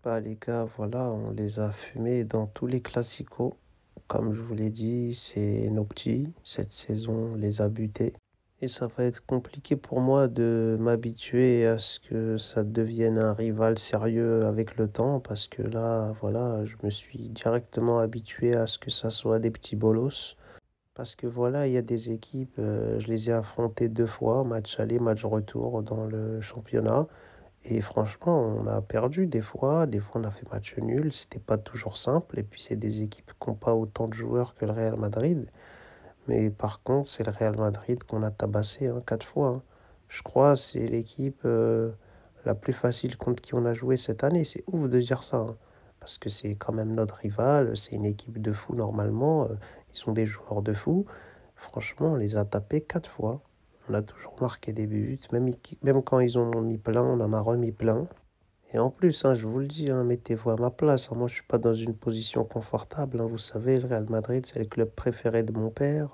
Bah, les gars, voilà, on les a fumés dans tous les classicos. Comme je vous l'ai dit, c'est nos petits. Cette saison, on les a butés. Et ça va être compliqué pour moi de m'habituer à ce que ça devienne un rival sérieux avec le temps. Parce que là, voilà, je me suis directement habitué à ce que ça soit des petits bolos. Parce que voilà, il y a des équipes, je les ai affrontées deux fois, match aller, match retour dans le championnat. Et franchement, on a perdu des fois on a fait match nul, c'était pas toujours simple. Et puis c'est des équipes qui n'ont pas autant de joueurs que le Real Madrid. Mais par contre, c'est le Real Madrid qu'on a tabassé hein, 4 fois. Hein. Je crois que c'est l'équipe la plus facile contre qui on a joué cette année. C'est ouf de dire ça. Hein. Parce que c'est quand même notre rival, c'est une équipe de fous normalement. Ils sont des joueurs de fous. Franchement, on les a tapés 4 fois. On a toujours marqué des buts. Même quand ils en ont mis plein, on en a remis plein. Et en plus, hein, je vous le dis, hein, mettez-vous à ma place. Hein. Moi, je suis pas dans une position confortable. Hein. Vous savez, le Real Madrid, c'est le club préféré de mon père.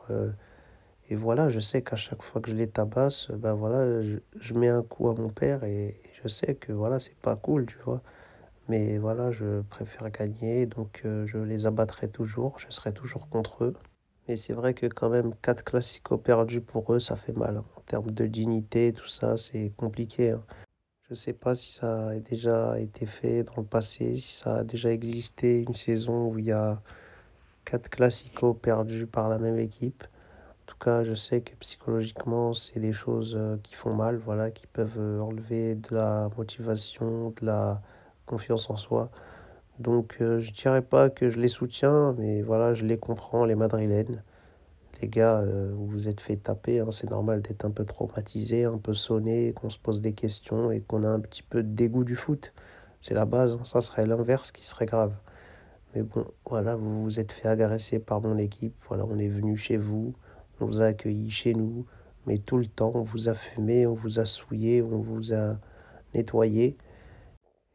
Et voilà, je sais qu'à chaque fois que je les tabasse, ben voilà, je mets un coup à mon père et je sais que voilà, c'est pas cool, tu vois. Mais voilà, je préfère gagner, donc je les abattrai toujours, je serai toujours contre eux. Mais c'est vrai que quand même, 4 classicos perdus pour eux, ça fait mal. Hein. En termes de dignité, tout ça, c'est compliqué. Hein. Je sais pas si ça a déjà été fait dans le passé, si ça a déjà existé une saison où il y a 4 classicos perdus par la même équipe. En tout cas, je sais que psychologiquement, c'est des choses qui font mal, voilà, qui peuvent enlever de la motivation, de la confiance en soi. Donc, je dirais pas que je les soutiens, mais voilà, je les comprends, les Madrilènes. Les gars, vous vous êtes fait taper, hein, c'est normal d'être un peu traumatisé, un peu sonné, qu'on se pose des questions et qu'on a un petit peu de dégoût du foot. C'est la base, hein, ça serait l'inverse qui serait grave. Mais bon, voilà, vous vous êtes fait agresser par mon équipe. Voilà, on est venu chez vous, on vous a accueillis chez nous, mais tout le temps, on vous a fumé, on vous a souillé, on vous a nettoyé.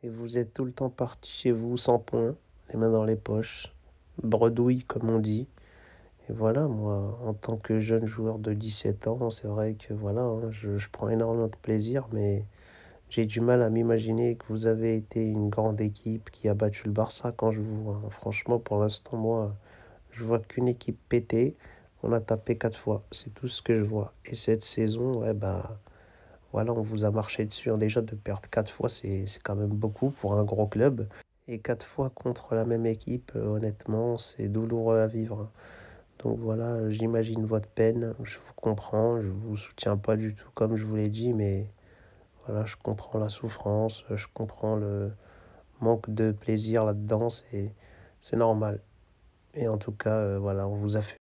Et vous êtes tout le temps parti chez vous sans point, les mains dans les poches, bredouille comme on dit. Et voilà, moi, en tant que jeune joueur de 17 ans, c'est vrai que voilà, hein, je prends énormément de plaisir, mais j'ai du mal à m'imaginer que vous avez été une grande équipe qui a battu le Barça quand je vous vois. Hein. Franchement, pour l'instant, moi, je vois qu'une équipe pétée. On a tapé 4 fois. C'est tout ce que je vois. Et cette saison, ouais, bah, voilà, on vous a marché dessus. Hein. Déjà, de perdre 4 fois, c'est quand même beaucoup pour un gros club. Et 4 fois contre la même équipe, honnêtement, c'est douloureux à vivre. Hein. Donc voilà, j'imagine votre peine. Je vous comprends. Je vous soutiens pas du tout, comme je vous l'ai dit, mais voilà, je comprends la souffrance. Je comprends le manque de plaisir là-dedans. C'est normal. Et en tout cas, voilà, on vous a fait